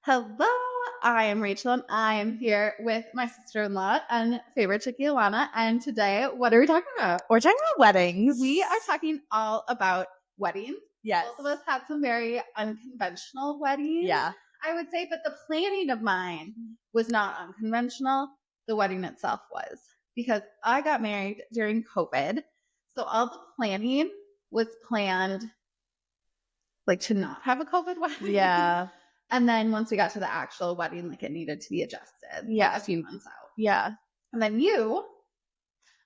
Hello, I am Rachel and I am here with my sister-in-law and favorite chickie Alanna. And today, what are we talking about? We're talking about weddings. We are talking all about weddings. Yes. Both of us had some very unconventional weddings, Yeah. I would say, but the planning of mine was not unconventional. The wedding itself was because I got married during COVID. So all the planning was planned like to not have a COVID wedding. Yeah. And then once we got to the actual wedding, like it needed to be adjusted like a few months out. Yeah. And then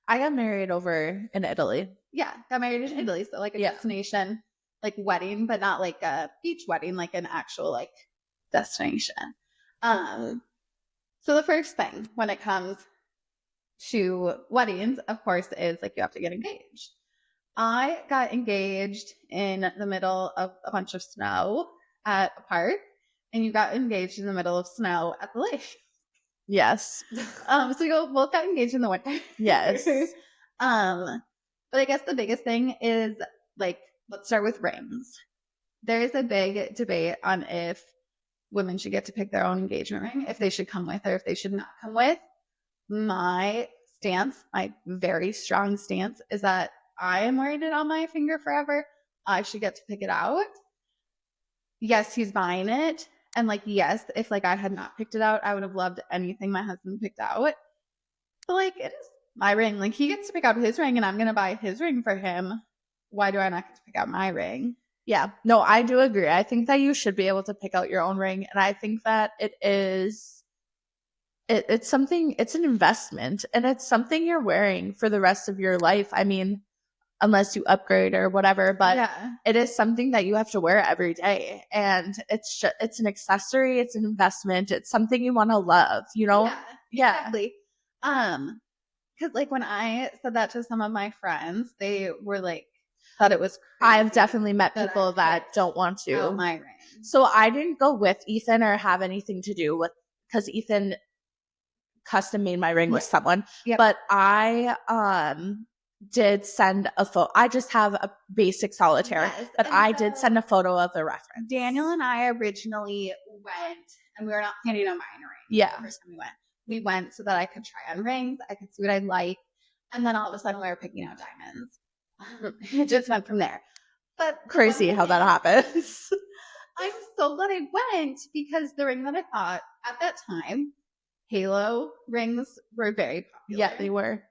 I got married over in Italy. Got married in Italy. So like a destination, like wedding, but not like a beach wedding, like an actual like destination. So the first thing when it comes to weddings, of course, is like you have to get engaged. I got engaged in the middle of a bunch of snow at a park, and you got engaged in the middle of snow at the lake. Yes. So we both got engaged in the winter. Yes. But I guess the biggest thing is like, let's start with rings. There is a big debate on if women should get to pick their own engagement ring, if they should come with or if they should not come with. My very strong stance is that I am wearing it on my finger forever. I should get to pick it out. Yes, he's buying it. And like, yes, if like I had not picked it out, I would have loved anything my husband picked out. But like, it is my ring. Like he gets to pick out his ring and I'm going to buy his ring for him. Why do I not get to pick out my ring? Yeah. No, I do agree. I think that you should be able to pick out your own ring. And I think that it's something, it's an investment and it's something you're wearing for the rest of your life. I mean, unless you upgrade or whatever, but it is something that you have to wear every day. And it's an accessory. It's an investment. It's something you want to love, you know? Yeah. Exactly. Because like when I said that to some of my friends, they were like, thought it was crazy. I've definitely met people that don't want to. My ring. So I didn't go with Ethan or have anything to do with, because Ethan custom made my ring with someone. But I did send a photo. I just have a basic solitaire, but I did send a photo of the reference. Daniel and I originally went, and we were not planning on buying a ring. Yeah. The first time we went so that I could try on rings, I could see what I like, and then all of a sudden we were picking out diamonds. It just went from there. But crazy how that happens. I'm so glad I went because the ring that I thought at that time, halo rings were very popular. Yeah, they were.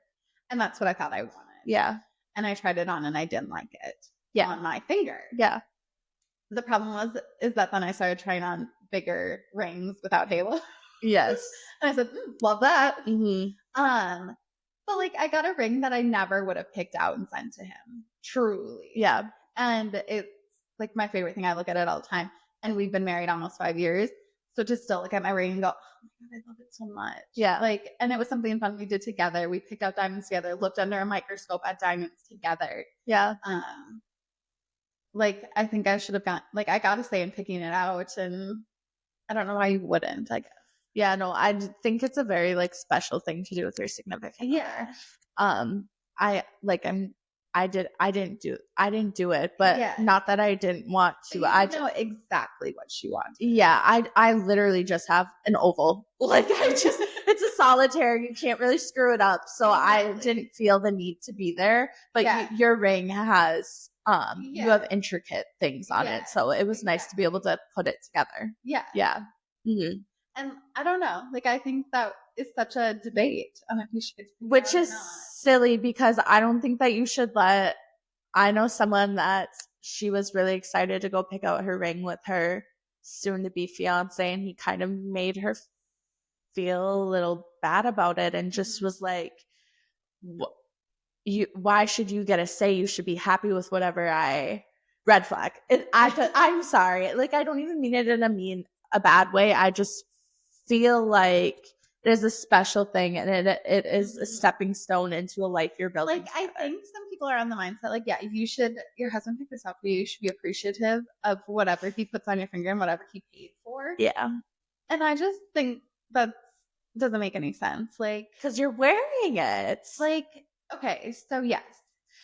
And that's what I thought I wanted. Yeah. And I tried it on and I didn't like it. Yeah. On my finger. Yeah. The problem is that then I started trying on bigger rings without halo. Yes. And I said, love that. Mm-hmm. But like I got a ring that I never would have picked out and sent to him. Truly. Yeah. And it's like my favorite thing. I look at it all the time. And we've been married almost 5 years. So to still look at my ring and go, oh my God, I love it so much. Yeah. Like, and it was something fun we did together. We picked out diamonds together, looked under a microscope at diamonds together. Yeah. Like, I think I should have like, I got to say in picking it out. And I don't know why you wouldn't, I guess. Yeah, no, I think it's a very like special thing to do with your significant other. I didn't do it, but not that I didn't want to. I know exactly what she wants. Yeah, I literally just have an oval. Like it's a solitaire. You can't really screw it up. So I didn't feel the need to be there. But your ring has you have intricate things on it. So it was nice to be able to put it together. Yeah. Yeah. Mm-hmm. And I don't know, like I think that is such a debate on if you should, which is silly because I don't think that you should let. I know someone that she was really excited to go pick out her ring with her soon-to-be fiance, and he kind of made her feel a little bad about it, and just was like, "Why should you get a say? You should be happy with whatever I." Red flag. I'm sorry. Like I don't even mean it in a bad way. I just feel like it is a special thing and it is a stepping stone into a life you're building. Like together. I think some people are on the mindset like, yeah, your husband picked this out for you. You should be appreciative of whatever he puts on your finger and whatever he paid for. Yeah. And I just think that doesn't make any sense. Like, because you're wearing it. Like, okay, so yes,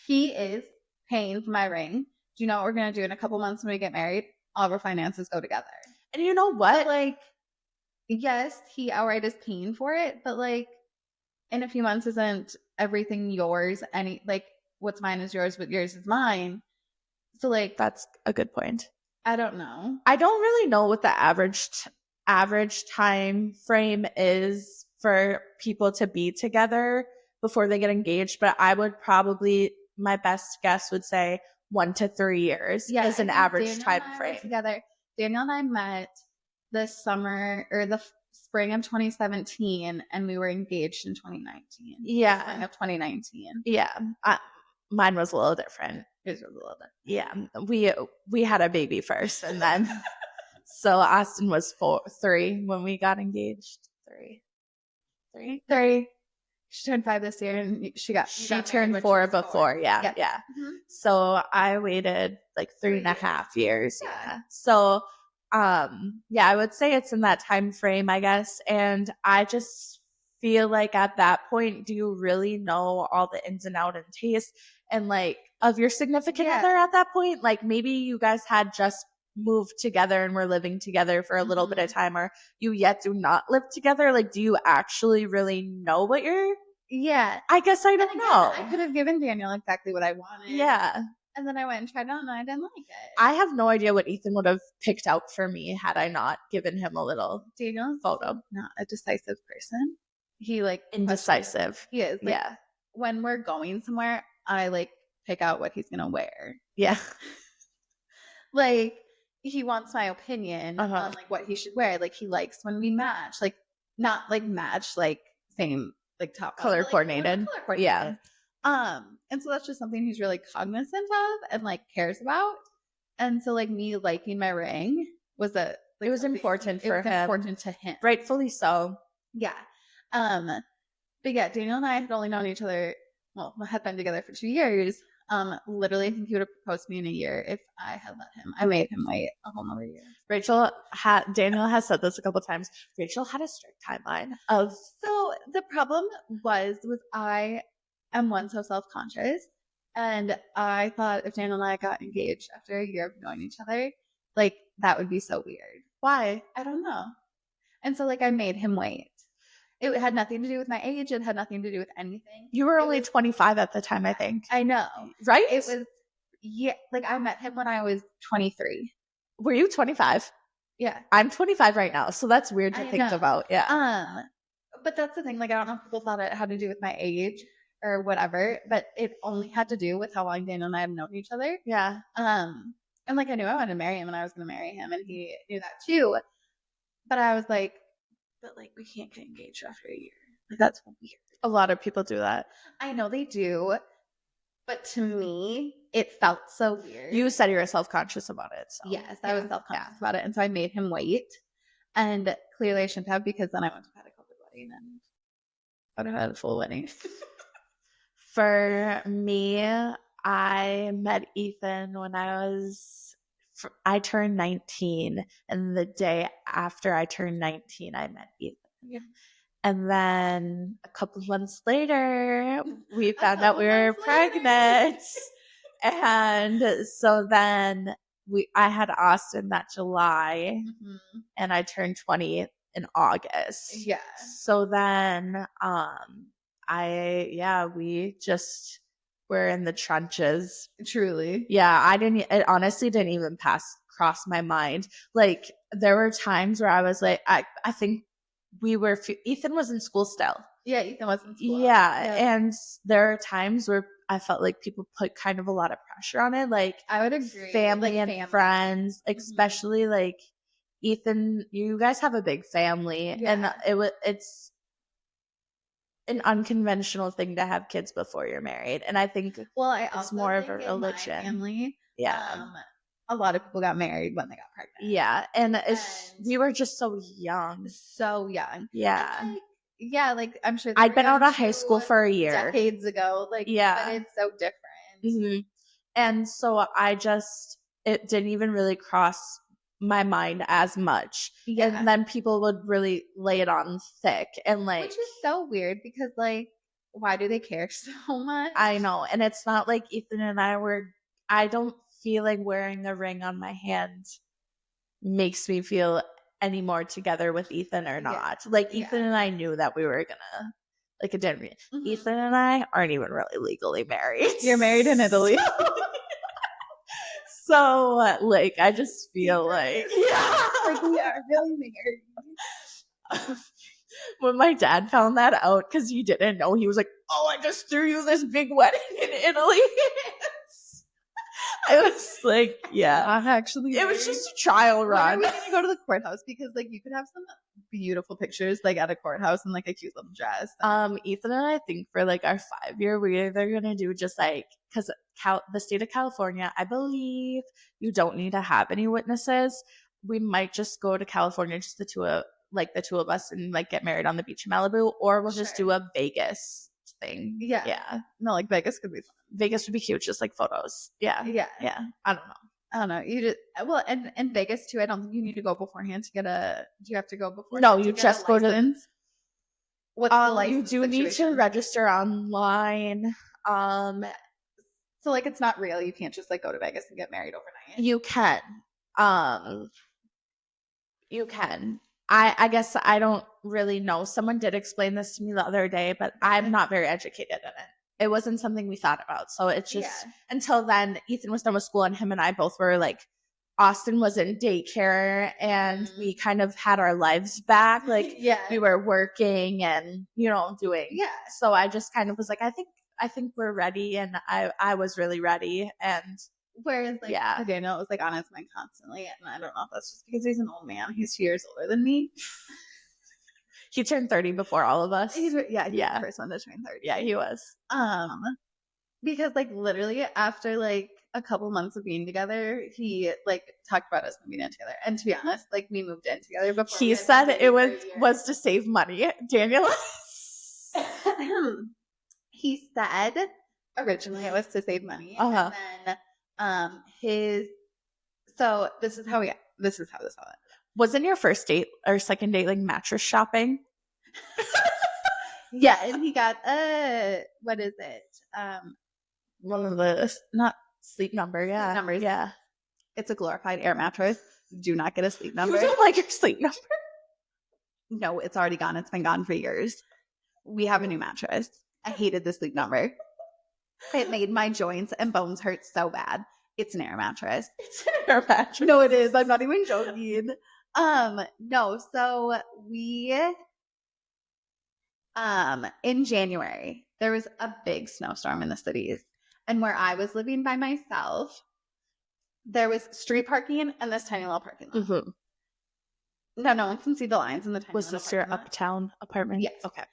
he is paying for my ring. Do you know what we're going to do in a couple months when we get married? All of our finances go together. And you know what? Like, yes, he outright is paying for it, but like in a few months isn't everything yours? Any like what's mine is yours, but yours is mine. So like That's a good point. I don't know. I don't really know what the average time frame is for people to be together before they get engaged, but I would probably, my best guess would say 1 to 3 years is an average time frame. Together. Daniel and I met the summer or the spring of 2017, and we were engaged in 2019. Yeah. Spring of 2019. Yeah. Mine was a little different. It was a little different. Yeah. We had a baby first, and then so Austin was 3 when we got engaged. Three. She turned 5 this year, and she turned 4 before. Yeah. Mm-hmm. So I waited like 3.5 years. Yeah. So, yeah, I would say it's in that time frame, I guess. And I just feel like at that point, do you really know all the ins and outs and taste and like of your significant other at that point? Like maybe you guys had just moved together and were living together for a little bit of time, or you yet do not live together. Like, do you actually really know what you're? Yeah. I guess I don't know. I could have given Daniel exactly what I wanted. Yeah. And then I went and tried it on, and I didn't like it. I have no idea what Ethan would have picked out for me had I not given him a little Daniel's photo. Not a decisive person. He like indecisive. He is. Like, yeah. When we're going somewhere, I like pick out what he's gonna wear. Yeah. Like he wants my opinion on like what he should wear. Like he likes when we match, like not like match, like same like top color coordinated. Yeah. And so that's just something he's really cognizant of and like cares about. And so like me liking my ring was it was important for him. Important to him. Rightfully so. Yeah. But yeah, Daniel and I had only known each other, well, had been together for 2 years. Literally, I think he would have proposed to me in a year if I had let him. I made him wait a whole nother year. Daniel has said this a couple times. Rachel had a strict timeline of. So the problem was I am one so self-conscious, and I thought if Daniel and I got engaged after a year of knowing each other, like that would be so weird. Why? I don't know. And so like I made him wait. It had nothing to do with my age. It had nothing to do with anything. You were only 25 at the time, I think. I know. Right? It was, yeah, like I met him when I was 23. Were you 25? Yeah. I'm 25 right now, so that's weird to think about. Yeah. But that's the thing. Like, I don't know if people thought it had to do with my age or whatever, but it only had to do with how long Daniel and I had known each other. Yeah. And like I knew I wanted to marry him, and I was going to marry him, and he knew that too. But I was like, but like we can't get engaged after a year. Like that's weird. A lot of people do that. I know they do, but to me, it felt so weird. You said you were self-conscious about it. So. Yes, I was self-conscious about it, and so I made him wait. And clearly, I shouldn't have, because then I went to had a COVID wedding, and I would have had a full wedding. For me, I met Ethan when I turned 19, and the day after I turned 19, I met Ethan. Yeah. And then a couple of months later, we found out we were pregnant. And so then I had Austin that July, and I turned 20 in August. Yeah. So then we just were in the trenches. Truly. Yeah, it honestly didn't even cross my mind. Like there were times where I was like, I think Ethan was in school still. Yeah, Ethan was in school. Yeah, and there are times where I felt like people put kind of a lot of pressure on it. Like I would agree. Family and friends, especially like Ethan, you guys have a big family, and it's an unconventional thing to have kids before you're married, and I think it's more of a religion. Family, yeah. A lot of people got married when they got pregnant. Yeah, and we were just so young. Yeah. Yeah, like I'm sure I'd been out of high school for a year, decades ago. Like, yeah, but it's so different. And so it didn't even really cross my mind as much. Yeah. And then people would really lay it on thick, and like, which is so weird, because like, why do they care so much? I know. And it's not like Ethan and I don't feel like wearing a ring on my hand makes me feel anymore together with Ethan or Yeah. not. Like, Ethan and I knew that we were gonna, like, it didn't mean Ethan and I aren't even really legally married. You're married in Italy. So, like, I just feel like, yeah, like we are really married. When my dad found that out, because he didn't know, he was like, "Oh, I just threw you this big wedding in Italy." I was like, "Yeah, actually, it was just a trial run." When are we gonna go to the courthouse? Because like you could have some beautiful pictures like at a courthouse in like a cute little dress. Ethan and I think for like our 5-year, we're either gonna do just like, because the state of California, I believe you don't need to have any witnesses. We might just go to California, just the two of us, and like get married on the beach in Malibu, or we'll just do a Vegas thing. Yeah. No, like Vegas could be fun. Vegas would be cute, just like photos. Yeah. I don't know. You just and Vegas too. I don't think you need to go beforehand to get a. Do you have to go before? No, you just go to. What's the license you do need to register online. So like it's not real. You can't just like go to Vegas and get married overnight. You can. You can. I guess I don't really know. Someone did explain this to me the other day, but I'm not very educated in it. It wasn't something we thought about. So it's just until then, Ethan was done with school and him and I both were like, Austin was in daycare and we kind of had our lives back. Like we were working and, doing. Yeah. So I just kind of was like, I think we're ready. And I was really ready. And whereas like Daniel was like on his mind constantly. And I don't know if that's just because he's an old man. He's 2 years older than me. He turned 30 before all of us. He's the first one to turn 30. Yeah, he was. Because like literally after like a couple months of being together, he like talked about us moving in together. And to be honest, like we moved in together before. He said it was to save money. Daniel. He said originally it was to save money. And then so this is how this all went. Wasn't your first date or second date like mattress shopping? Yeah, and he got what is it? One of the not Sleep Number, yeah. Sleep Numbers. Yeah. It's a glorified air mattress. Do not get a Sleep Number. You don't like your Sleep Number? No, it's already gone. It's been gone for years. We have a new mattress. I hated the Sleep Number. It made my joints and bones hurt so bad. It's an air mattress. It's an air mattress. No, it is. I'm not even joking. No, so we in January, there was a big snowstorm in the cities. And where I was living by myself, there was street parking and this tiny little parking lot. Mm-hmm. No one can see the lines in the tiny little parking lot. Was this your uptown apartment? Yes. Okay.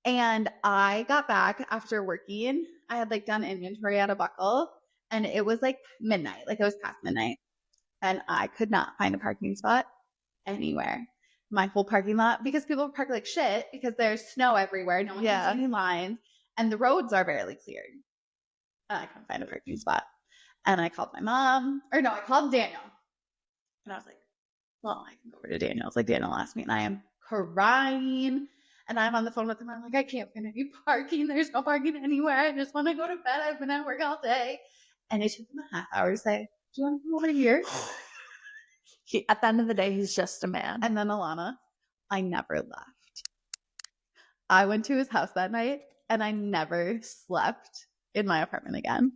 And I got back after working. I had like done inventory at a Buckle and it was like midnight. Like it was past midnight. And I could not find a parking spot anywhere. My whole parking lot, because people park like shit because there's snow everywhere. No one can see any lines. And the roads are barely cleared. And I couldn't find a parking spot. And I called my mom. Or no, I called Daniel. And I was like, well, I can go over to Daniel. It's like, Daniel asked me. And I am crying. And I'm on the phone with him. I'm like, I can't find any parking. There's no parking anywhere. I just want to go to bed. I've been at work all day. And it took him a half hour to say, do you want to come over here? At the end of the day, he's just a man. And then Alanna, I never left. I went to his house that night and I never slept in my apartment again.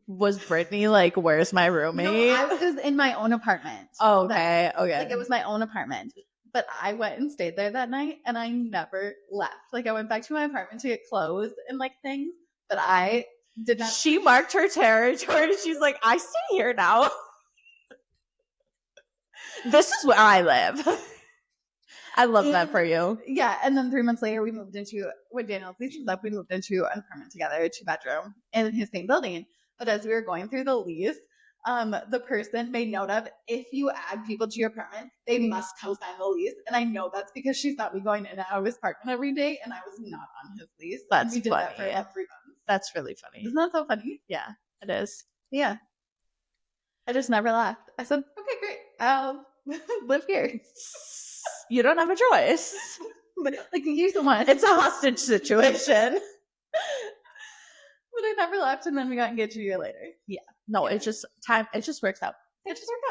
Was Brittany like, where's my roommate? No, I was in my own apartment. Oh, okay. Okay. Like it was my own apartment. But I went and stayed there that night and I never left. Like I went back to my apartment to get clothes and like things, but I did not. She marked her territory. She's like, I stay here now. This is where I live. I love that for you. Yeah. And then 3 months later, when Daniel's lease was up, we moved into an apartment together, 2-bedroom in his same building. But as we were going through the lease, the person made note of, if you add people to your apartment, they must come sign the lease. And I know that's because she thought me going in and out of his apartment every day, and I was not on his lease. That's we did funny. That for about 3 months. That's really funny. Isn't that so funny? Yeah, it is. Yeah. I just never left. I said, okay, great. I'll live here. You don't have a choice. But like, you're the one. It's a hostage situation. But I never left, and then we got engaged a year later. Yeah. No, it just works out. It just worked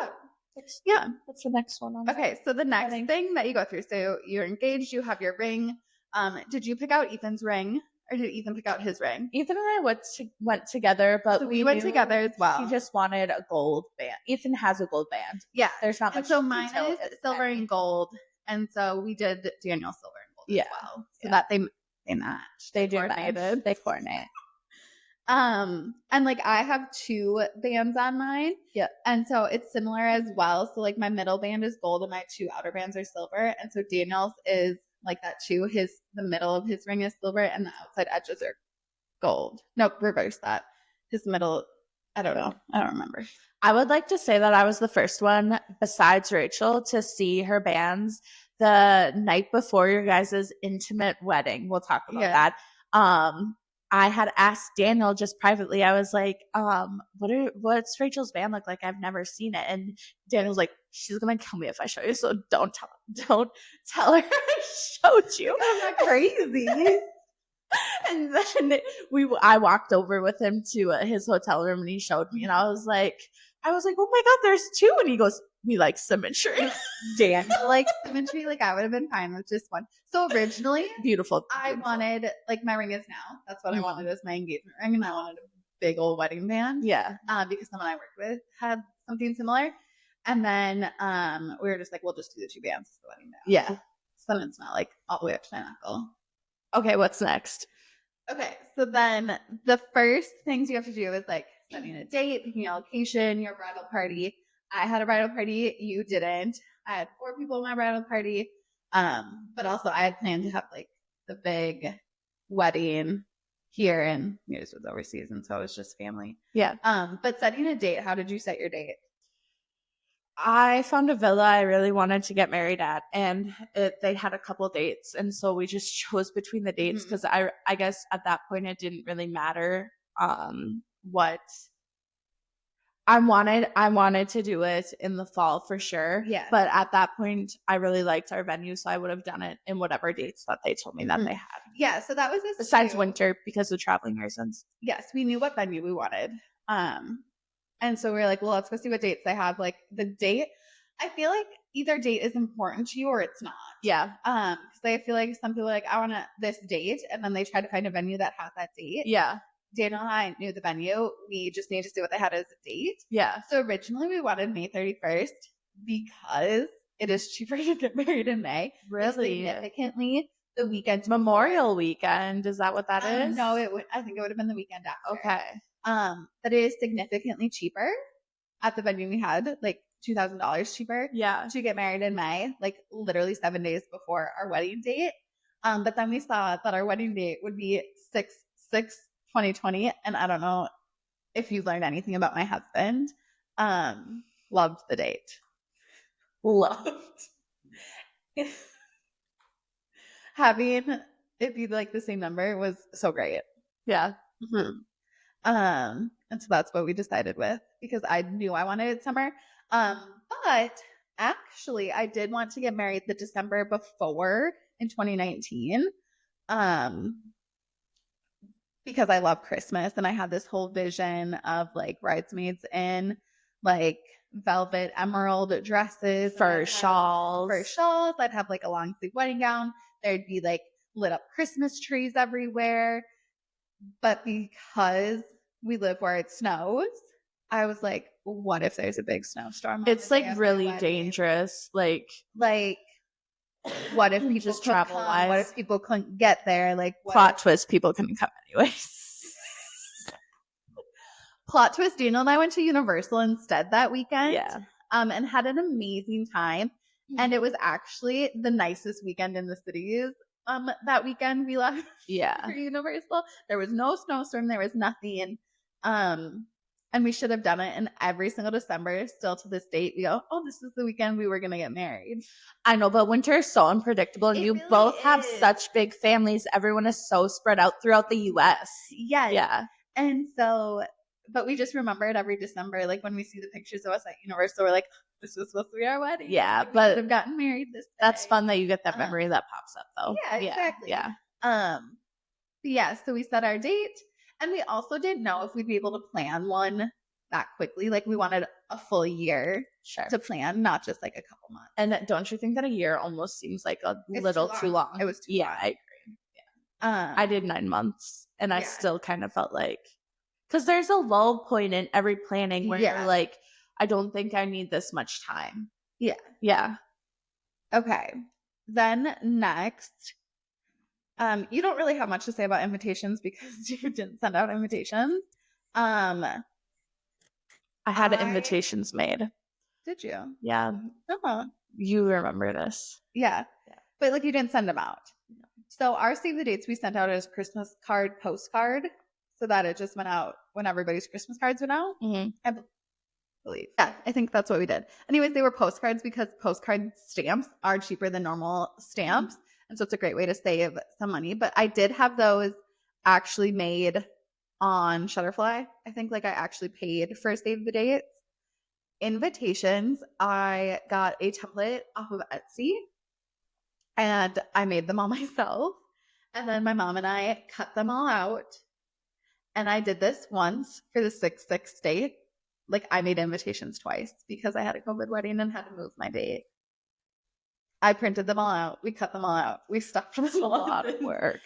out. What's the next one on? Okay, so the next thing that you go through, so you're engaged, you have your ring. Did you pick out Ethan's ring, or did Ethan pick out his ring? Ethan and I went together, but so we went together as well. He just wanted a gold band. Ethan has a gold band. Yeah, there's not much. And so mine is silver and gold, and so we did Daniel silver and gold as well, so that they matched. They coordinated. They coordinate. And like I have 2 bands on mine. Yeah. And so it's similar as well. So like my middle band is gold and my 2 outer bands are silver. And so Daniel's is like that too. The middle of his ring is silver and the outside edges are gold. No, reverse that. His middle, I don't know. I don't remember. I would like to say that I was the first one besides Rachel to see her bands the night before your guys' intimate wedding. We'll talk about that. I had asked Daniel just privately. I was like, what's Rachel's band look like? I've never seen it. And Daniel's like, she's going to kill me if I show you. So don't tell her I showed you. I'm not crazy. And then I walked over with him to his hotel room and he showed me and I was like, oh my God, there's 2. And he goes, we like symmetry. Daniel likes symmetry. Like I would have been fine with just one. So originally, beautiful. I wanted, like my ring is now. That's what I wanted as my engagement ring. And I wanted a big old wedding band. Yeah. Because someone I worked with had something similar. And then we were just like, we'll just do the 2 bands as the wedding band. Yeah. So then it's not like all the way up to my knuckle. Okay, what's next? Okay, so then the first things you have to do is like setting a date, picking a location, your bridal party. I had a bridal party. You didn't. I had 4 people in my bridal party. But also I had planned to have like the big wedding here, and this was overseas, and so it was just family. Yeah. But setting a date, how did you set your date? I found a villa I really wanted to get married at, and they had a couple dates, and so we just chose between the dates because I guess at that point it didn't really matter what I wanted to do it in the fall for sure. Yeah. But at that point, I really liked our venue, so I would have done it in whatever dates that they told me that they had. Yeah, so that was besides winter because of traveling reasons. Yes, we knew what venue we wanted. And so we were like, well, let's go see what dates they have. Like the date, I feel like either date is important to you or it's not. Yeah. Because I feel like some people are like, I want this date, and then they try to find a venue that has that date. Yeah. Daniel and I knew the venue. We just need to see what they had as a date. Yeah. So originally we wanted May 31st because it is cheaper to get married in May. Really? Significantly. The weekend. Memorial weekend. Is that what that is? No, I think it would have been the weekend after. Okay. But it is significantly cheaper at the venue we had, like $2,000 cheaper. Yeah. To get married in May, like literally 7 days before our wedding date. But then we saw that our wedding date would be 6/6/2020, and I don't know if you learned anything about my husband. Loved the date. Loved. Having it be like the same number was so great. Yeah. Mm-hmm. And so that's what we decided with, because I knew I wanted it summer. But actually I did want to get married the December before in 2019. Because I love Christmas, and I had this whole vision of like bridesmaids in like velvet emerald dresses, fur shawls. I'd have like a long sleeve wedding gown. There'd be like lit up Christmas trees everywhere. But because we live where it snows, I was like, what if there's a big snowstorm? It's like really dangerous. Like what if people just travel wise? What if people couldn't get there? Like plot twist, people couldn't come anyways. Plot twist, Daniel and I went to Universal instead that weekend. Yeah. And had an amazing time. And it was actually the nicest weekend in the cities. That weekend we left for Universal. There was no snowstorm. There was nothing. And we should have done it. And every single December, still to this date, we go, oh, this is the weekend we were going to get married. I know, but winter is so unpredictable. And you really both have is. such big families. Everyone is so spread out throughout the U.S. Yes. Yeah. And so, but we just remember it every December. Like when we see the pictures of us at Universal, we're like, this was supposed to be our wedding. Yeah, like, but we should have gotten married this day. That's fun that you get that memory that pops up though. Yeah, exactly. Yeah. So we set our date, and we also didn't know if we'd be able to plan one that quickly. Like we wanted a full year. Sure. to plan, not just like a couple months. And don't you think that a year almost seems like a little too long? It was too long. I agree. Yeah. I did 9 months, and I still kind of felt like, because there's a lull point in every planning where you're like, I don't think I need this much time. Yeah. Yeah. Okay. Then next, you don't really have much to say about invitations because you didn't send out invitations. I had invitations made. Did you? Yeah. Uh-huh. You remember this. Yeah. But like you didn't send them out. No. So our save the dates we sent out as Christmas card postcard, so that it just went out when everybody's Christmas cards went out. Mm-hmm. I believe. Yeah, I think that's what we did. Anyways, they were postcards because postcard stamps are cheaper than normal stamps. Mm-hmm. And so it's a great way to save some money. But I did have those actually made on Shutterfly. I think like I actually paid for save the dates. Invitations, I got a template off of Etsy and I made them all myself. And then my mom and I cut them all out. And I did this once for the 6/6 date. Like I made invitations twice because I had a COVID wedding and had to move my date. I printed them all out. We cut them all out. We stuffed them all. A lot of work.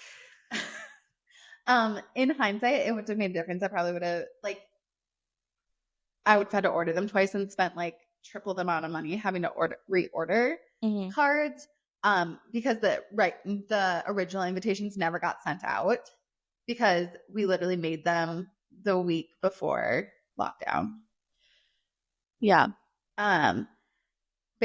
In hindsight, it would have made a difference. I probably would have I would have had to order them twice and spent like triple the amount of money having to reorder cards. Because the original invitations never got sent out because we literally made them the week before lockdown. Yeah. But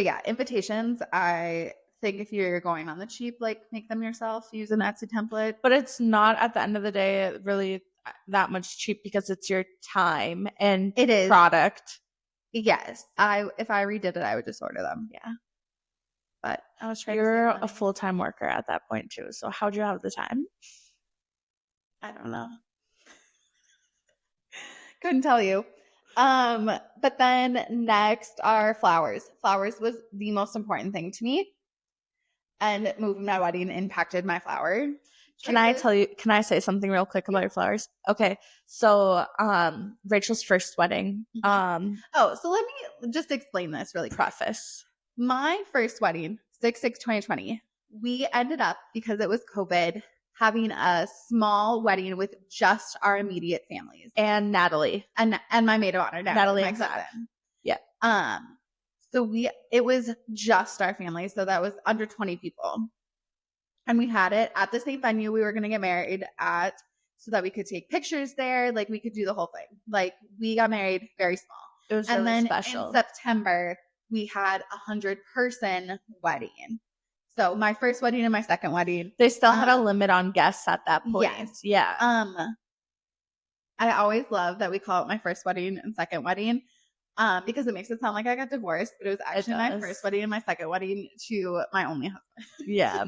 yeah, invitations, I think if you're going on the cheap, like make them yourself, use an Etsy template. But it's not at the end of the day really that much cheap because it's your time and it is product. Yes. If I redid it, I would just order them. Yeah. But I was trying You're a full-time worker at that point too. So how'd you have the time? I don't know. Couldn't tell you. But then next are flowers. Flowers was the most important thing to me. And moving my wedding impacted my flower. Can I say something real quick about your flowers? Okay. So Rachel's first wedding. So let me just explain this really preface. My first wedding, 6/6/2020, we ended up, because it was COVID, having a small wedding with just our immediate families. And Natalie. And my maid of honor, Natalie my cousin. Yeah. So it was just our family. So that was under 20 people. And we had it at the same venue we were going to get married at so that we could take pictures there. Like we could do the whole thing. Like we got married very small. It was really then special. In September, we had 100-person wedding. So my first wedding and my second wedding. They still had a limit on guests at that point. Yes. Yeah. I always love that we call it my first wedding and second wedding. Because it makes it sound like I got divorced, but it was actually my first wedding and my second wedding to my only husband. Yeah.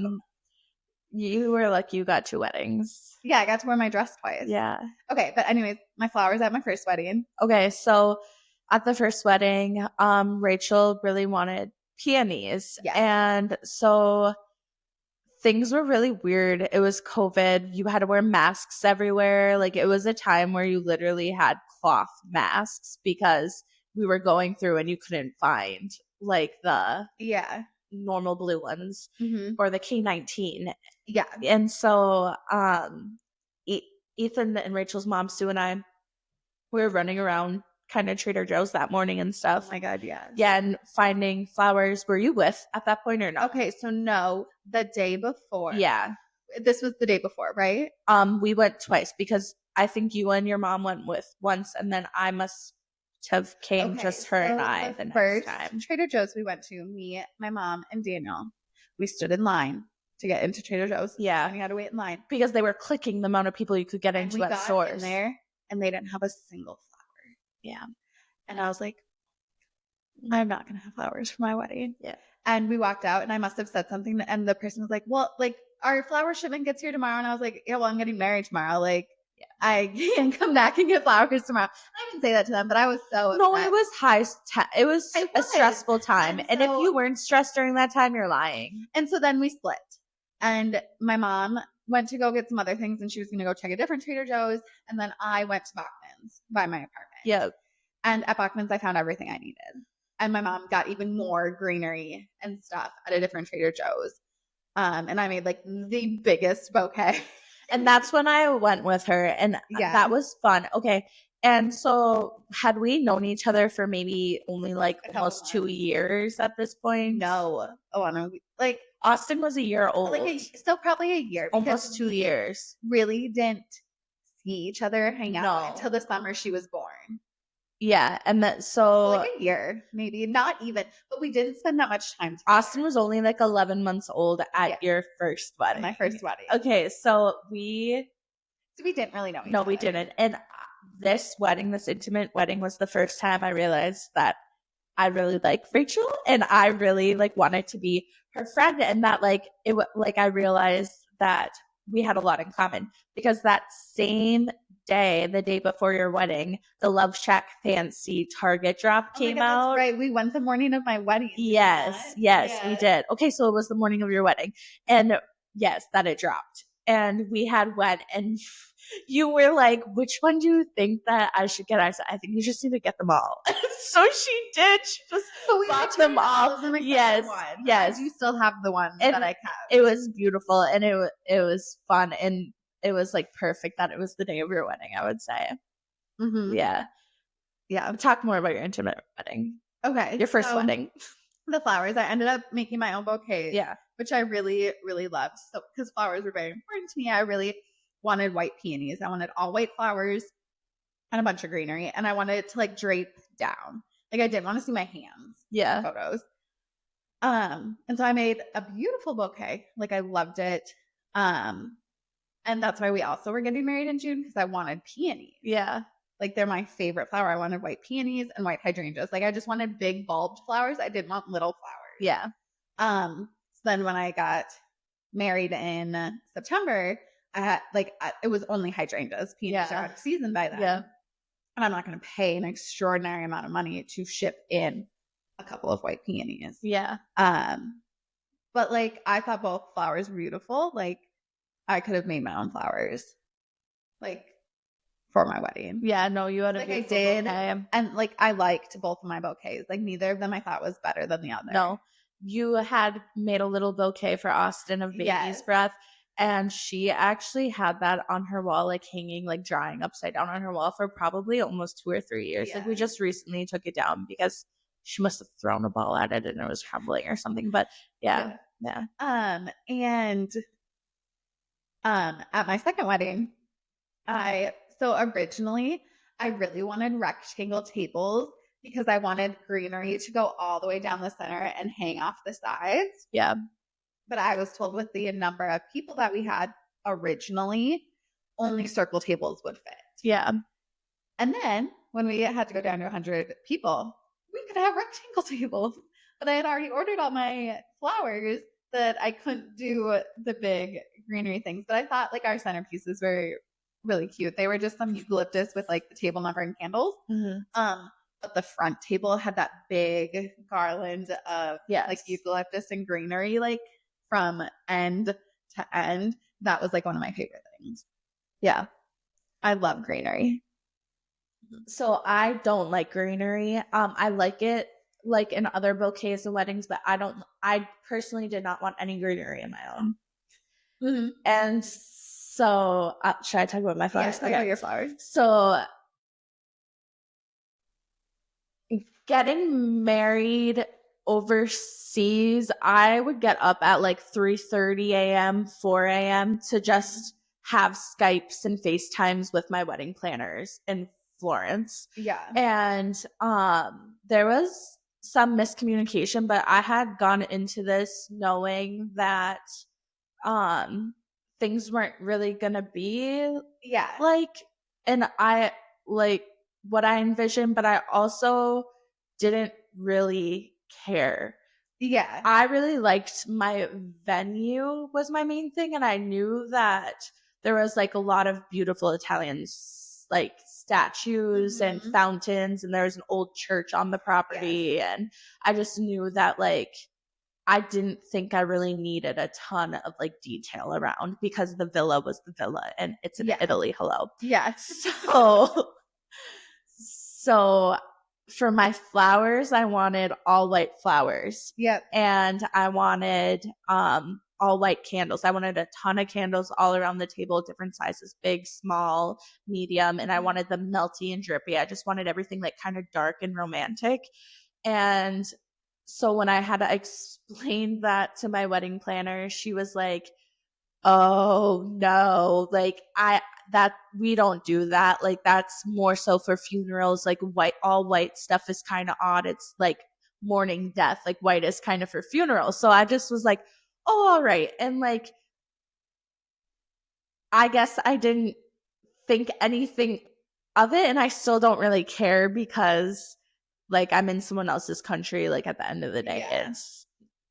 You were lucky you got 2 weddings. Yeah, I got to wear my dress twice. Yeah. Okay, but anyways, my flowers at my first wedding. Okay, so at the first wedding, Rachel really wanted peonies. Yes. And so things were really weird. It was COVID. You had to wear masks everywhere. Like it was a time where you literally had cloth masks because we were going through and you couldn't find like the normal blue ones or the K19. Yeah. And so Ethan and Rachel's mom, Sue, and I, we were running around kind of Trader Joe's that morning and stuff. Oh my God, yeah. Yeah, and finding flowers. Were you with at that point or not? Okay, so no, the day before. Yeah. This was the day before, right? We went twice because I think you and your mom went with once, and then I must have came just her and I the next time. Trader Joe's we went to, me, my mom, and Daniel. We stood in line to get into Trader Joe's. Yeah. And we had to wait in line. Because they were clicking the amount of people you could get into at stores. In there, and they didn't have a single flower. Yeah. And I was like, I'm not going to have flowers for my wedding. Yeah. And we walked out, and I must have said something, and the person was like, well, like, our flower shipment gets here tomorrow. And I was like, yeah, well, I'm getting married tomorrow. Like, I can't come back and get flowers tomorrow. I didn't say that to them, but I was so upset. No, it was it was a stressful time. And if you weren't stressed during that time, you're lying. And so then we split. And my mom went to go get some other things, and she was going to go check a different Trader Joe's. And then I went to Bachman's by my apartment. Yep. And at Bachman's, I found everything I needed. And my mom got even more greenery and stuff at a different Trader Joe's. And I made like the biggest bouquet. And that's when I went with her, and that was fun. Okay. And so had we known each other for maybe only like almost 2 years at this point? No. Alanna, like Austin was a year old. Like still probably a year. Almost 2 years. Really didn't see each other hang out until the summer she was born. Yeah. And that, so like a year, maybe not even, but we didn't spend that much time together. Austin was only like 11 months old at your first wedding. My first wedding. Okay. So we didn't really know each other. No, we didn't. And this wedding, this intimate wedding, was the first time I realized that I really like Rachel, and I really like wanted to be her friend, and that like it like I realized that we had a lot in common, because that same day, the day before your wedding, the Love Shack Fancy Target drop came out. Right, we went the morning of my wedding. Yes, we did. Okay, so it was the morning of your wedding, and yes, that it dropped, and we had went, and you were like, which one do you think that I should get? I said, I think you just need to get them all. So she did. She just bought them all. Yes. You still have the one that I kept. It was beautiful, and it was fun, and it was like perfect that it was the day of your wedding, I would say. Mm-hmm. Yeah. Talk more about your intimate wedding. Okay. Your first wedding. The flowers. I ended up making my own bouquets. Yeah. Which I really, really loved. So because flowers were very important to me, I really wanted white peonies. I wanted all white flowers and a bunch of greenery, and I wanted it to like drape down. Like I didn't want to see my hands. Yeah. In photos. And so I made a beautiful bouquet. Like I loved it. And that's why we also were getting married in June, because I wanted peonies. Yeah. Like they're my favorite flower. I wanted white peonies and white hydrangeas. Like I just wanted big bulbed flowers. I didn't want little flowers. Yeah. So then when I got married in September, I had it was only hydrangeas. Peonies are out of season by then. Yeah. And I'm not going to pay an extraordinary amount of money to ship in a couple of white peonies. Yeah. But like I thought both flowers were beautiful. Like I could have made my own flowers, like for my wedding. Yeah, no, you had a beautiful bouquet. And like I liked both of my bouquets. Like neither of them I thought was better than the other. No, you had made a little bouquet for Austin of baby's breath, and she actually had that on her wall, like hanging, like drying upside down on her wall for probably almost 2 or 3 years. Like we just recently took it down because she must have thrown a ball at it and it was crumbling or something. But yeah. At my second wedding, originally I really wanted rectangle tables because I wanted greenery to go all the way down the center and hang off the sides. Yeah. But I was told with the number of people that we had originally, only circle tables would fit. Yeah. And then when we had to go down to 100 people, we could have rectangle tables. But I had already ordered all my flowers that I couldn't do the big greenery things. But I thought like our centerpieces were really cute. They were just some eucalyptus with like the table number and candles. Mm-hmm. But the front table had that big garland of like eucalyptus and greenery, like from end to end. That was like one of my favorite things. Yeah. I love greenery. So I don't like greenery. I like it like in other bouquets and weddings, but I personally did not want any greenery in my own. Mm-hmm. And so should I talk about my flowers? Yes, talk about your flowers. So getting married overseas, I would get up at like 3:30 a.m., 4 a.m. to just have Skypes and FaceTimes with my wedding planners in Florence. Yeah. And there was some miscommunication, but I had gone into this knowing that things weren't really gonna be like, and I like what I envisioned, but I also didn't really care. Yeah. I really liked my venue was my main thing, and I knew that there was like a lot of beautiful Italian like statues and fountains, and there was an old church on the property, and I just knew that like I didn't think I really needed a ton of like detail around because the villa was the villa and it's in Italy. Hello. Yeah. So for my flowers, I wanted all white flowers. Yep. And I wanted all white candles. I wanted a ton of candles all around the table, different sizes, big, small, medium, and I wanted them melty and drippy. I just wanted everything like kind of dark and romantic. And so when I had to explain that to my wedding planner, she was like, "Oh no, like that we don't do that. Like that's more so for funerals. Like all white stuff is kind of odd. It's like mourning death. Like white is kind of for funerals." So I just was like, "Oh, all right." And like I guess I didn't think anything of it, and I still don't really care because like I'm in someone else's country. Like at the end of the day, it's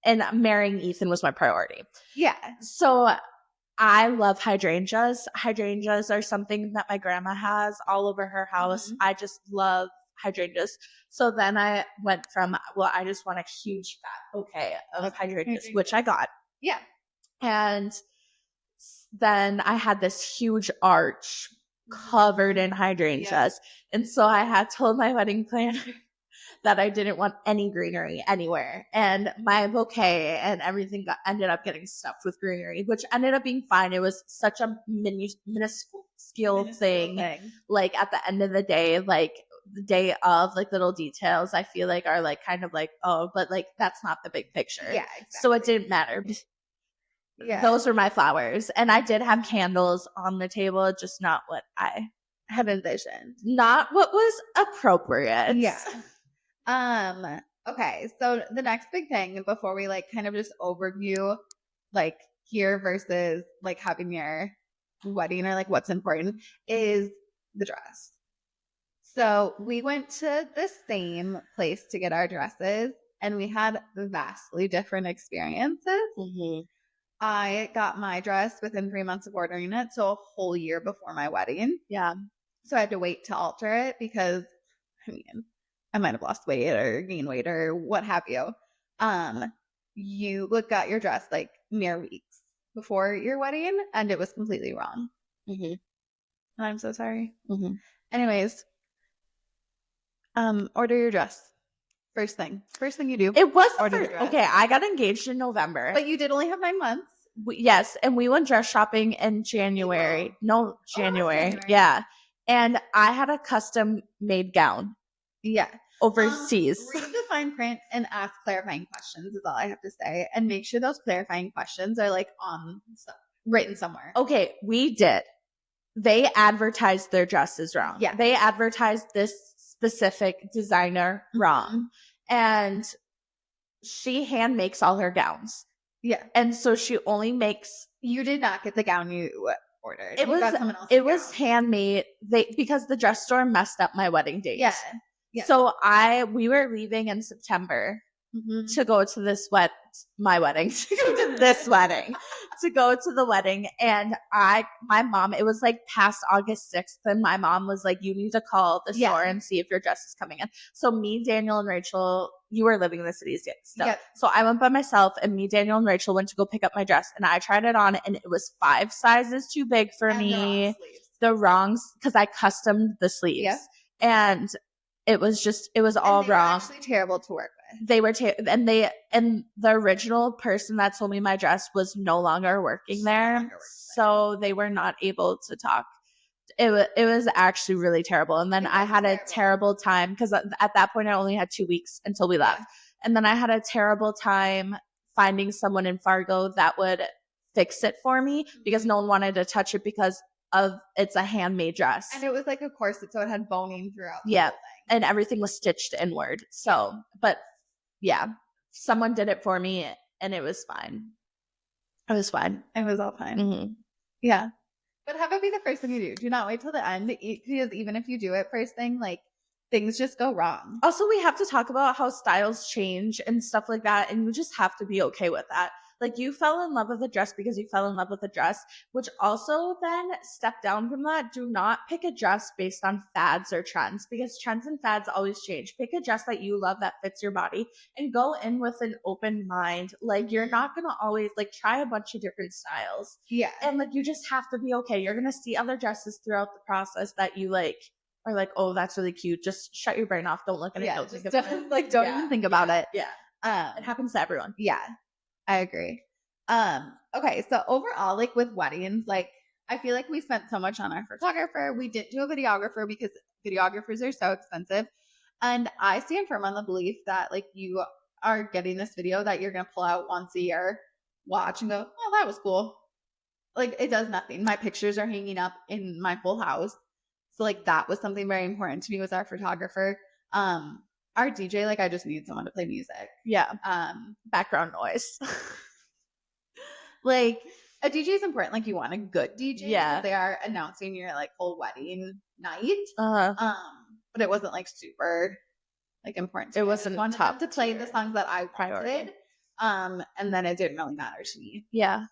and marrying Ethan was my priority. Yeah. So I love hydrangeas. Hydrangeas are something that my grandma has all over her house. I just love hydrangeas. So then I went from, well, I just want a huge fat bouquet of hydrangeas, which I got. Yeah. And then I had this huge arch covered in hydrangeas. And so I had told my wedding planner that I didn't want any greenery anywhere. And my bouquet and everything ended up getting stuffed with greenery, which ended up being fine. It was such a minuscule thing. Like at the end of the day, like the day of, like little details, I feel like are like kind of like, oh, but like that's not the big picture. Yeah, exactly. So it didn't matter. Yeah. Those were my flowers. And I did have candles on the table, just not what I had envisioned. Not what was appropriate. Yeah. Okay, so the next big thing before we like kind of just overview like here versus like having your wedding or like what's important is the dress. So we went to the same place to get our dresses and we had vastly different experiences. I got my dress within 3 months of ordering it, so a whole year before my wedding. Yeah. So I had to wait to alter it because I mean I might have lost weight or gained weight or what have you. You got your dress like mere weeks before your wedding and it was completely wrong. And I'm so sorry. Anyways, order your dress. First thing you do. It was okay. I got engaged in November, but you did only have 9 months. Yes, and we went dress shopping in January. No, January. Yeah, and I had a custom made gown. Yeah. Overseas. Read the fine print and ask clarifying questions is all I have to say. And make sure those clarifying questions are like written somewhere. Okay, we did. They advertised their dresses wrong. Yeah. They advertised this specific designer wrong. And she hand makes all her gowns. Yeah. And so she only makes. You did not get the gown you ordered. It was handmade. Because the dress store messed up my wedding date. Yeah. So we were leaving in September to go to this wedding, to go to the wedding. And my mom, it was like past August 6th. And my mom was like, you need to call the store and see if your dress is coming in. So me, Daniel, and Rachel, you were living in the city still. Yep. So I went by myself and me, Daniel, and Rachel went to go pick up my dress and I tried it on and it was 5 sizes too big for me. The wrongs, because I customed the sleeves. Yep. And it was all wrong. Actually terrible to work with. They were and the original person that sold me my dress was no longer working there, so they were not able to talk. It was actually really terrible. And then I had a terrible time because at that point I only had 2 weeks until we left, and then I had a terrible time finding someone in Fargo that would fix it for me because no one wanted to touch it because it's a handmade dress. And it was like a corset, so it had boning throughout. Yeah. And everything was stitched inward. So, but yeah, someone did it for me and it was fine. It was fine. It was all fine. Yeah. But have it be the first thing you do. Do not wait till the end because even if you do it first thing, like things just go wrong. Also, we have to talk about how styles change and stuff like that. And you just have to be okay with that. Like you fell in love with a dress because you fell in love with a dress, which also then step down from that. Do not pick a dress based on fads or trends because trends and fads always change. Pick a dress that you love that fits your body and go in with an open mind. Like you're not going to always like try a bunch of different styles. Yeah. And like you just have to be okay. You're going to see other dresses throughout the process that you like or like, oh, that's really cute. Just shut your brain off. Don't look at it. Don't think about it. Like, don't even think about it. Yeah. It happens to everyone. Yeah, I agree. Okay, so overall, like with weddings, like I feel like we spent so much on our photographer. We didn't do a videographer because videographers are so expensive. And I stand firm on the belief that like you are getting this video that you're gonna pull out once a year, watch and go, oh, that was cool. Like it does nothing. My pictures are hanging up in my whole house. So like that was something very important to me was our photographer. Our DJ, like I just need someone to play music. Yeah. Background noise. Like a DJ is important. Like you want a good DJ. Yeah. Because they are announcing your like whole wedding night. But it wasn't like super like important. It wasn't top to play the songs that I priority. And then it didn't really matter to me. Yeah.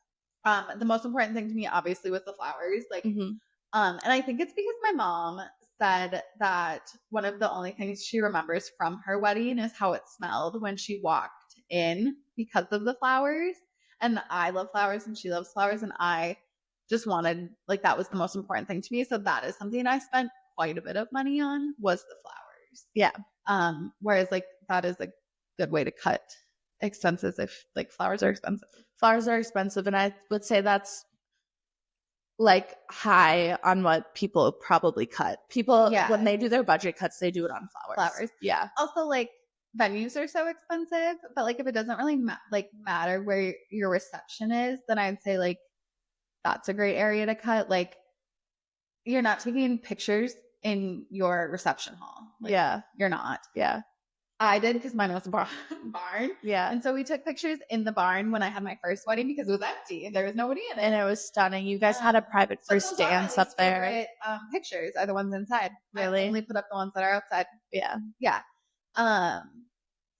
The most important thing to me obviously was the flowers. Like and I think it's because my mom said that one of the only things she remembers from her wedding is how it smelled when she walked in because of the flowers. And I love flowers and she loves flowers. And I just wanted, like, that was the most important thing to me. So that is something I spent quite a bit of money on was the flowers. Yeah. Whereas, like, that is a good way to cut expenses if, like, flowers are expensive. Flowers are expensive. And I would say that's like high on what people probably cut. People, when they do their budget cuts, they do it on flowers. Yeah. Also, like, venues are so expensive, but like if it doesn't really matter where your reception is, then I'd say like that's a great area to cut. Like you're not taking pictures in your reception hall. Like, yeah. You're not. Yeah. I did because mine was a barn. Yeah. And so we took pictures in the barn when I had my first wedding because it was empty. There was nobody in it. And it was stunning. You guys had a private first dance up there. Favorite, pictures are the ones inside. Really? I only put up the ones that are outside. Yeah. Yeah.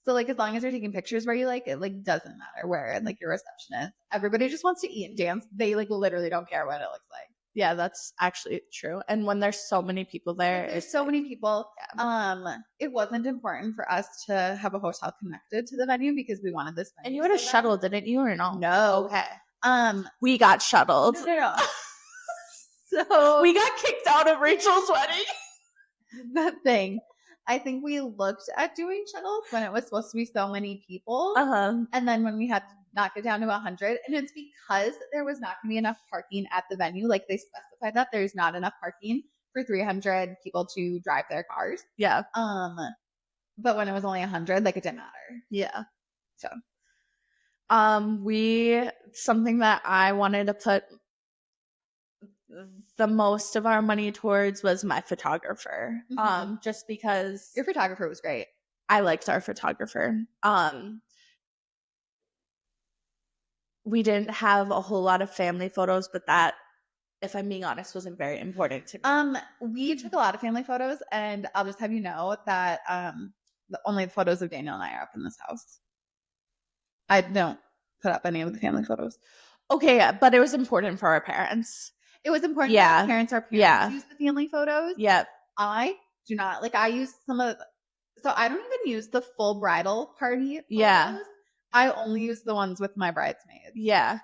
So like as long as you're taking pictures where you like it, like doesn't matter where like your reception is. Everybody just wants to eat and dance. They like literally don't care what it looks like. Yeah, that's actually true. And when there's so many people there, there's so many people. Yeah. It wasn't important for us to have a hotel connected to the venue because we wanted this venue. And you had a shuttle, didn't you, or no? No. Okay. We got shuttled. No. So we got kicked out of Rachel's wedding. That thing. I think we looked at doing shuttles when it was supposed to be so many people. And then when we had to knock it down to 100, and it's because there was not going to be enough parking at the venue. Like they specified that there's not enough parking for 300 people to drive their cars. Yeah. But when it was only 100, like it didn't matter. Yeah. So, something that I wanted to put the most of our money towards was my photographer. Just because your photographer was great. I liked our photographer. We didn't have a whole lot of family photos, but that, if I'm being honest, wasn't very important to me. We took a lot of family photos, and I'll just have you know that only the photos of Daniel and I are up in this house. I don't put up any of the family photos. Okay, but it was important for our parents. It was important for our parents. Our parents use the family photos. Yeah. I do not. Like, I use some of so I don't even use the full bridal party photos. Yeah. I only use the ones with my bridesmaids. Yeah.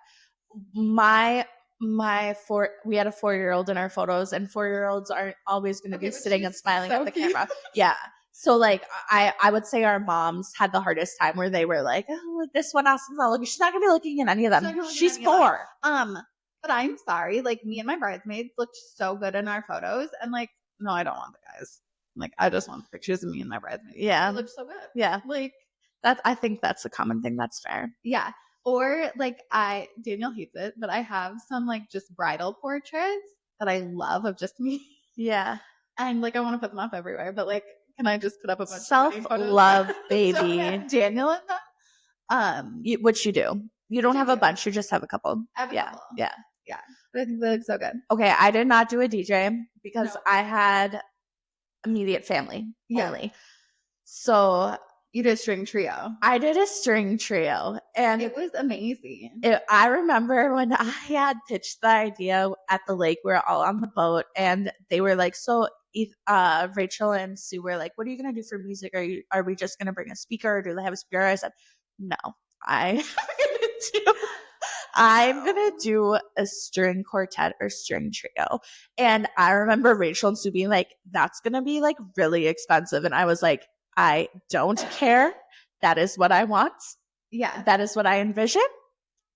We had a 4-year-old in our photos, and 4-year-olds aren't always going to be sitting and smiling at the camera. Yeah. So like I would say our moms had the hardest time where they were like, oh, like this one Austin's not looking. She's not gonna be looking at any of them. She's 4. But I'm sorry, like me and my bridesmaids looked so good in our photos, and like, no, I don't want the guys. Like, I just want the pictures of me and my bridesmaids. Yeah. They looked so good. Yeah. Like I think that's a common thing. That's fair. Yeah. Or like Daniel hates it, but I have some like just bridal portraits that I love of just me. Yeah. And like I want to put them up everywhere, but like, can I just put up a bunch self-love, baby? So Daniel in them? Which you do. You don't have a bunch. You just have a couple. I have a couple. Yeah. Yeah. But I think they look so good. Okay. I did not do a DJ because I had immediate family only. So you did a string trio. I did a string trio, and it was amazing. I remember when I had pitched the idea at the lake, we were all on the boat, and they were like, so Rachel and Sue were like, what are you going to do for music? Are we just going to bring a speaker, or do they have a speaker? I said, no, I'm going to do a string quartet or string trio. And I remember Rachel and Sue being like, that's going to be like really expensive. And I was like, I don't care. That is what I want. Yeah. That is what I envision.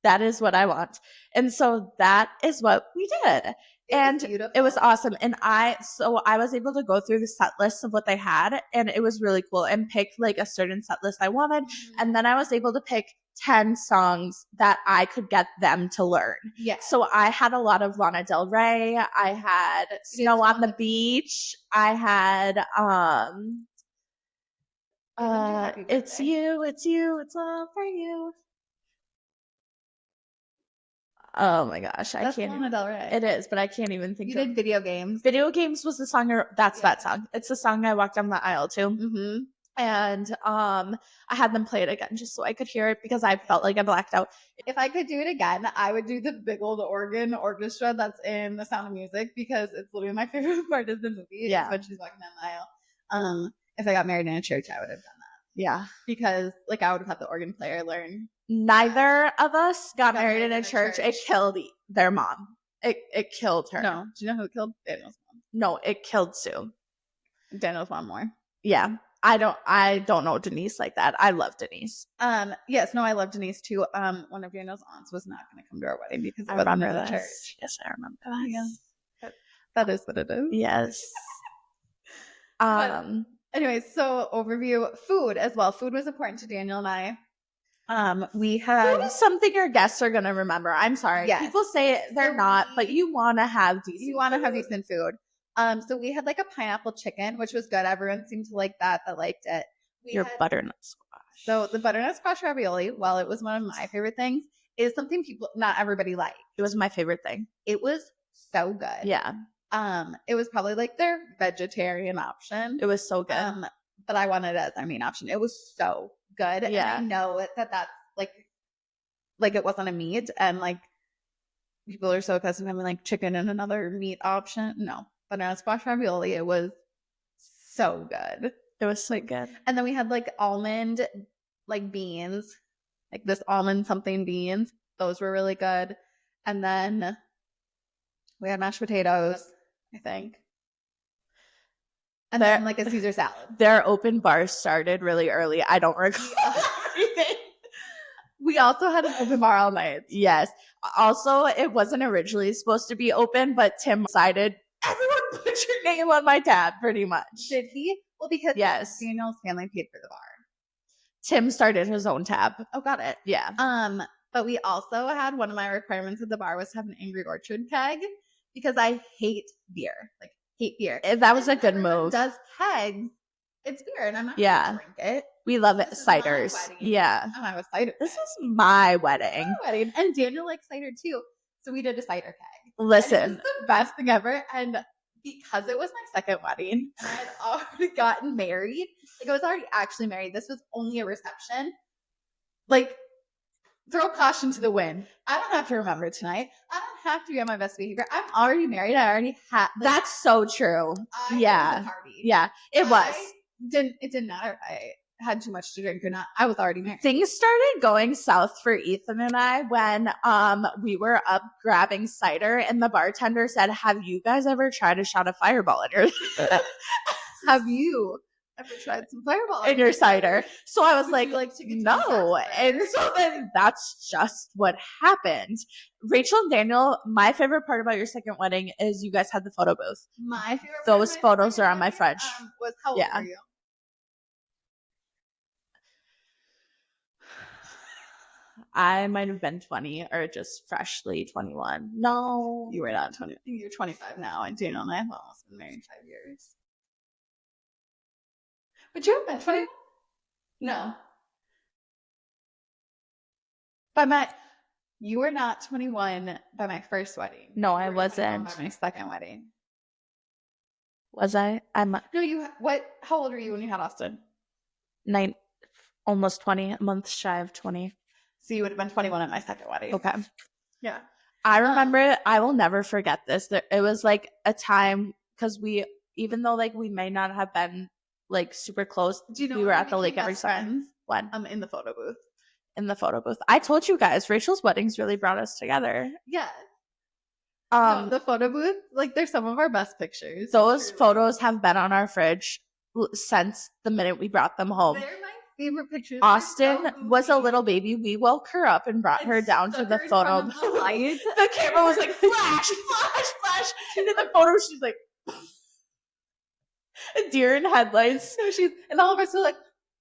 That is what I want. And so that is what we did. And it was awesome. And I was able to go through the set list of what they had, and it was really cool, and pick like a certain set list I wanted. And then I was able to pick 10 songs that I could get them to learn. Yeah. So I had a lot of Lana Del Rey. I had Snow on the Beach. I had It's You, It's You, It's All for You. Oh my gosh, I That's can't. Lana Del Rey. It is, but I can't even think. You did Video Games. Video Games was the song. That's that song. It's the song I walked down the aisle to. Mm-hmm. And I had them play it again just so I could hear it because I felt like I blacked out. If I could do it again, I would do the big old organ orchestra that's in The Sound of Music, because it's literally my favorite part of the movie. Yeah. When she's walking down the aisle. If I got married in a church, I would have done that. Yeah. Because like I would have had the organ player learn. Neither of us got married in a church. It killed their mom. It killed her. No. Do you know who killed Daniel's mom? No, it killed Sue. Daniel's mom more. Yeah. I don't know Denise like that. I love Denise. Yes, no, I love Denise too. One of Daniel's aunts was not going to come to our wedding because I remember that. Church. Yes, I remember that. Yeah. That is what it is. Yes. Anyways, so overview, food as well. Food was important to Daniel and I. We had food is something your guests are gonna remember. I'm sorry. Yes. People say they're not, but you want to have decent. You want to have decent food. So we had like a pineapple chicken, which was good. Everyone seemed to like that liked it. Your butternut squash. So the butternut squash ravioli, while it was one of my favorite things, is something not everybody liked. It was my favorite thing. It was so good. Yeah. It was probably like their vegetarian option. It was so good. But I wanted it as our main option. It was so good. Yeah. And I know that's like it wasn't a meat, and like people are so accustomed to having like chicken and another meat option. No. But on a squash ravioli, it was so good. It was so good. And then we had like almond like beans, like this almond something beans. Those were really good. And then we had mashed potatoes, I think. And then like a Caesar salad. Their open bar started really early. I don't recall everything. We also had an open bar all night. Yes. Also, it wasn't originally supposed to be open, but Tim decided, everyone put your name on my tab, pretty much. Did he? Well, because Daniel's family paid for the bar. Tim started his own tab. Oh, got it. Yeah. But we also had, one of my requirements at the bar was to have an Angry Orchard keg, because I hate beer. Like, hate beer. That was a good move. Does kegs. It's beer, and I'm not going to drink it. We love it. Ciders. Yeah. And I was cider. This is my wedding. And Daniel likes cider too. So we did a cider keg. Listen. And it was the best thing ever. And because it was my second wedding, and I had already gotten married, like I was already actually married. This was only a reception. Like, throw caution to the wind. I don't have to remember tonight. I don't have to be on my best behavior. I'm already married. I already had. Like, that's so true. Yeah. Yeah. It was. It didn't matter if I had too much to drink or not. I was already married. Things started going south for Ethan and I when we were up grabbing cider, and the bartender said, "Have you guys ever tried a shot of Fireball in your Have you ever tried some Fireball in your cider?" So I was like no. And cider? so then that's just what happened. Rachel and Daniel, my favorite part about your second wedding is you guys had the photo booth. My favorite those photos are on my fridge. Was how old were you? I might have been 20 or just freshly 21. No. You were not 20. You're 25 now, and Daniel and I have almost been married 5 years. Would you have been 20? No. You were not 21 by my first wedding. No, I wasn't. By my second wedding. Was I? No, how old were you when you had Austin? Almost 20, a month shy of 20. So you would have been 21 at my second wedding. Okay. Yeah. I remember it. I will never forget this. It was like a time, because even though like we may not have been like super close, we were at the lake every summer. When? In the photo booth. in the photo booth. I told you guys, Rachel's weddings really brought us together. Yeah. No, the photo booth, like, they're some of our best pictures. Those photos have been on our fridge since the minute we brought them home. They're my favorite pictures. Austin was a little baby. We woke her up and brought her down to the photo. The camera was like, flash, flash, flash. And in the photo, she's like, a deer in headlights. So and all of us are like,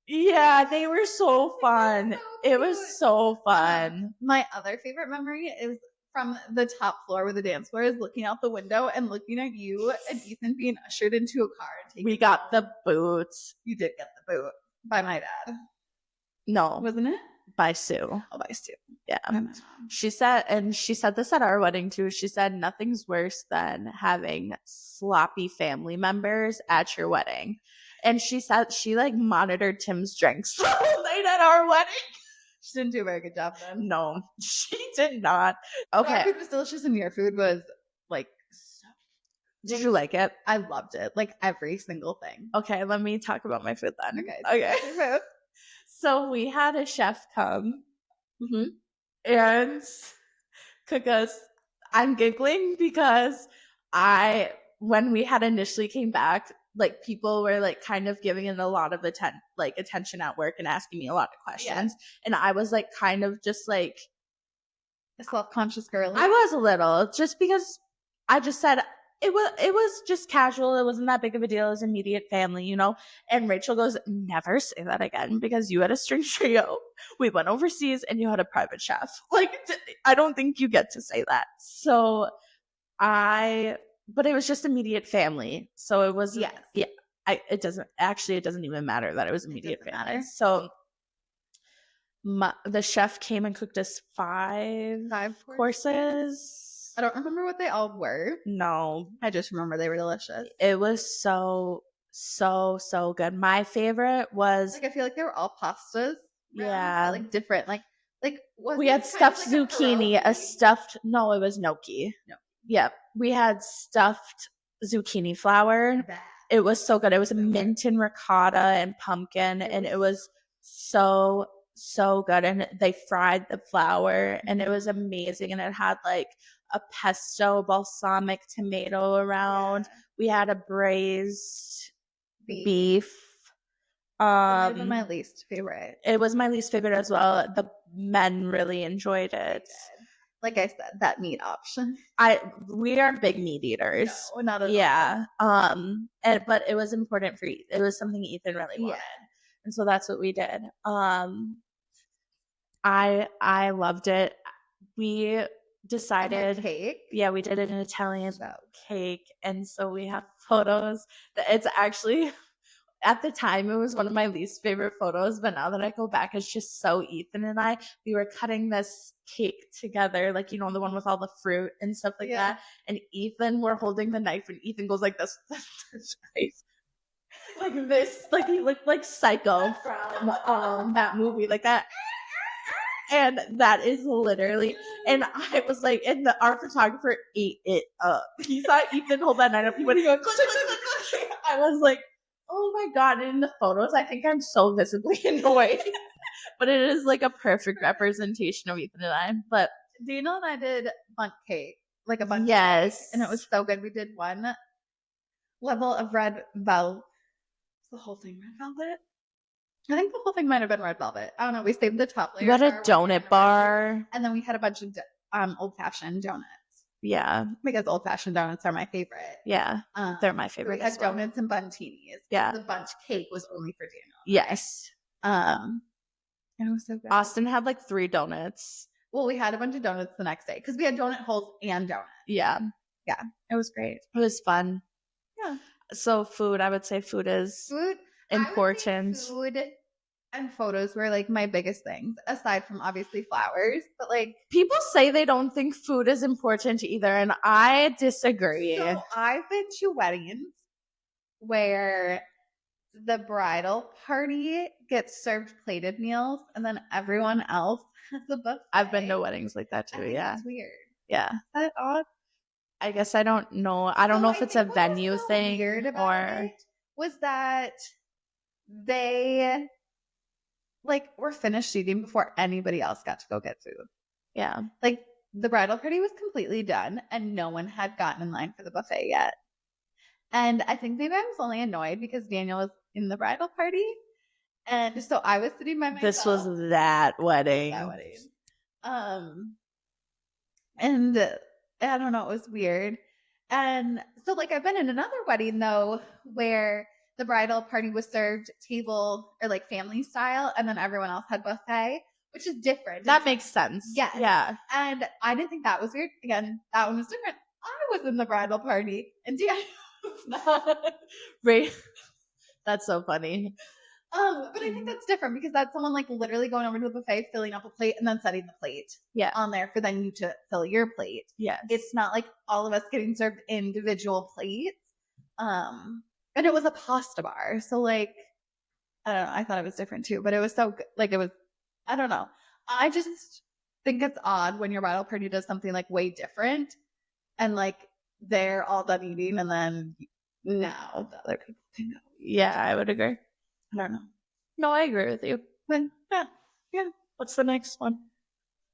yeah, they were so fun. It was so fun. My other favorite memory is from the top floor where the dance floor is, looking out the window and looking at you and Ethan being ushered into a car. We got the boots. You did get the boot by my dad. No. Wasn't it? By Sue. Oh, by Sue. Yeah. She said this at our wedding too. She said nothing's worse than having sloppy family members at your wedding. And she said she like monitored Tim's drinks the whole night at our wedding. She didn't do a very good job then. No, she did not. Okay. Our food was delicious and your food was like so. Did you like it? I loved it. Like every single thing. Okay, let me talk about my food then. Okay. So we had a chef come and cook us. I'm giggling because when we had initially came back, like people were like kind of giving it a lot of attention at work and asking me a lot of questions. Yeah. And I was like kind of just like a self-conscious girl. I was a little, just because I just said it was just casual. It wasn't that big of a deal. It was immediate family, you know? And Rachel goes, never say that again, because you had a string trio. We went overseas and you had a private chef. Like, I don't think you get to say that. So but it was just immediate family. So it was, it doesn't even matter that it was immediate family. So the chef came and cooked us five courses. I don't remember what they all were. No. I just remember they were delicious. It was so, so, so good. My favorite was... like, I feel like they were all pastas. Yeah. Like, different. Like we had stuffed zucchini, no, it was gnocchi. No. Yep. We had stuffed zucchini flour. It was so good. It was mint and ricotta and pumpkin, and it was so, so good. And they fried the flour, and it was amazing. And it had like a pesto balsamic tomato around. Yeah. We had a braised beef. It was my least favorite. It was my least favorite as well. The men really enjoyed it. Like I said, that meat option. We are big meat eaters. No, not at all. Yeah. But it was important for Ethan. It was something Ethan really wanted. Yeah. And so that's what we did. I loved it. We decided cake. Yeah, we did an Italian cake. And so we have photos that it's actually, at the time, it was one of my least favorite photos, but now that I go back, it's just so Ethan and I. We were cutting this cake together, like, you know, the one with all the fruit and stuff like that. And Ethan, we're holding the knife, and Ethan goes like this, like this, like he looked like Psycho from that movie, like that. And that is literally, and I was like, and our photographer ate it up. He saw Ethan hold that knife up. He went, click, click, click, click. I was like, oh my God. And in the photos, I think I'm so visibly annoyed. But it is like a perfect representation of Ethan and I. But Dana and I did bundt cake, like a bundt cake. And it was so good. We did one level of red velvet. The whole thing red velvet? I think the whole thing might have been red velvet. I don't know. We saved the top layer. We had a donut bar. And then we had a bunch of old-fashioned donuts. Yeah. Because old-fashioned donuts are my favorite. Yeah. They're my favorite. So we had donuts and buntinis. Yeah. The bundt cake was only for Daniel. Yes. And it was so good. Austin had like 3 donuts. Well, we had a bunch of donuts the next day because we had donut holes and donuts. Yeah. Yeah. It was great. It was fun. Yeah. So food, I would say food is important. Food and photos were like my biggest things, aside from obviously flowers. But like, people say they don't think food is important either, and I disagree. So I've been to weddings where the bridal party gets served plated meals, and then everyone else has a buffet. I've been to weddings like that too. Yeah, it's weird. Yeah, is that odd? I guess I don't know. I don't know if it's a venue thing or was that they like, we're finished eating before anybody else got to go get food. Yeah. Like, the bridal party was completely done, and no one had gotten in line for the buffet yet. And I think maybe I was only annoyed because Daniel was in the bridal party. And so I was sitting by myself. This was that wedding. And I don't know, it was weird. And so, like, I've been in another wedding, though, where the bridal party was served table or like family style, and then everyone else had buffet, which is different. That makes sense. Yes. Yeah. And I didn't think that was weird. Again, that one was different. I was in the bridal party, and Dan was not. Right. That's so funny. But I think that's different because that's someone like literally going over to the buffet, filling up a plate, and then setting the plate on there for then you to fill your plate. Yes. It's not like all of us getting served individual plates. And it was a pasta bar. So like, I don't know. I thought it was different too, but it was so good. Like it was, I don't know. I just think it's odd when your bridal party does something like way different and like they're all done eating and then now the other people can go. Yeah, I would agree. I don't know. No, I agree with you. But yeah. What's the next one?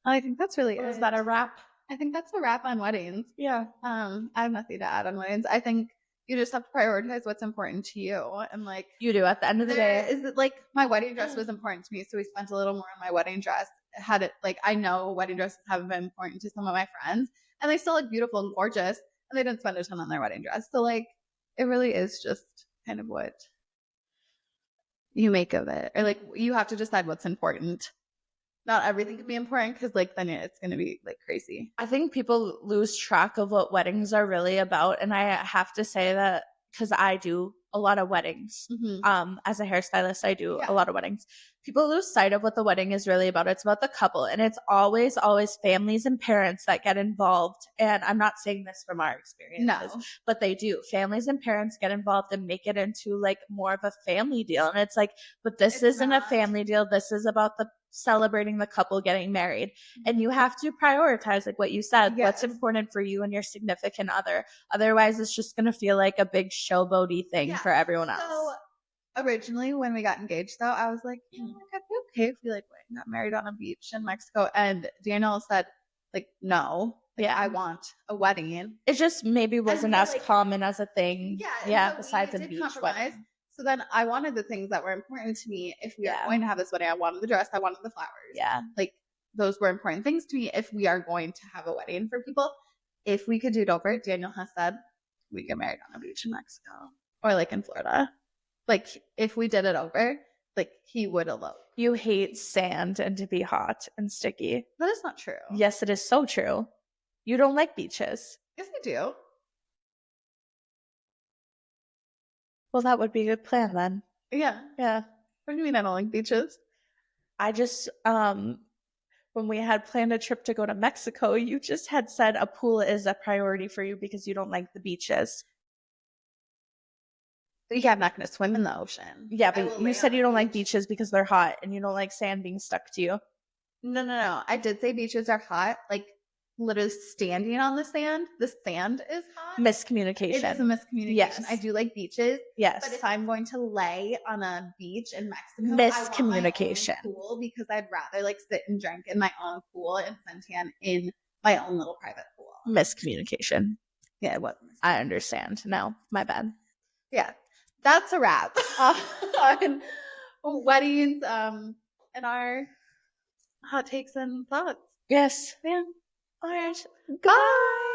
I think that's really it. Is that a wrap? I think that's a wrap on weddings. Yeah. I have nothing to add on weddings. I think you just have to prioritize what's important to you. And like you do at the end of the day. Is it like my wedding dress was important to me, so we spent a little more on my wedding dress. Had it like I know wedding dresses haven't been important to some of my friends, and they still look beautiful and gorgeous, and they didn't spend a ton on their wedding dress. So like it really is just kind of what you make of it, or like you have to decide what's important. Not everything can be important because like then it's going to be like crazy. I think people lose track of what weddings are really about, and I have to say that because I do a lot of weddings. As a hairstylist, I do a lot of weddings. People lose sight of what the wedding is really about. It's about the couple, and it's always families and parents that get involved. And I'm not saying this from our experiences, but they do. Families and parents get involved and make it into like more of a family deal. And it's like, but this isn't a family deal. This is about the celebrating the couple getting married. And you have to prioritize, like what you said, what's important for you and your significant other. Otherwise, it's just going to feel like a big showboaty thing for everyone else. So originally when we got engaged though, I was like, I'd be okay if we like got married on a beach in Mexico. And Daniel said like, no, I want a wedding. It just maybe wasn't as common as a thing. Besides a beach wedding. So then I wanted the things that were important to me. If we are going to have this wedding, I wanted the dress, I wanted the flowers. Yeah. Like those were important things to me if we are going to have a wedding for people. If we could do it over, Daniel has said we get married on a beach in Mexico or like in Florida. Like if we did it over, like he would elope. You hate sand and to be hot and sticky. That is not true. Yes, it is so true. You don't like beaches. Yes, I do. Well, that would be a good plan then. Yeah. Yeah. What do you mean I don't like beaches? I just, when we had planned a trip to go to Mexico, you just had said a pool is a priority for you because you don't like the beaches. Yeah, I'm not going to swim in the ocean. Yeah, but you said you don't like beaches because they're hot and you don't like sand being stuck to you. No. I did say beaches are hot. Like, literally standing on the sand is hot. Miscommunication. It is a miscommunication. Yes. I do like beaches. Yes. But if I'm going to lay on a beach in Mexico, miscommunication. I want my own pool because I'd rather like sit and drink in my own pool and suntan in my own little private pool. Miscommunication. Yeah, it was. I understand. No, my bad. Yeah. That's a wrap on weddings and our hot takes and thoughts. Yes. Yeah. All right. Bye.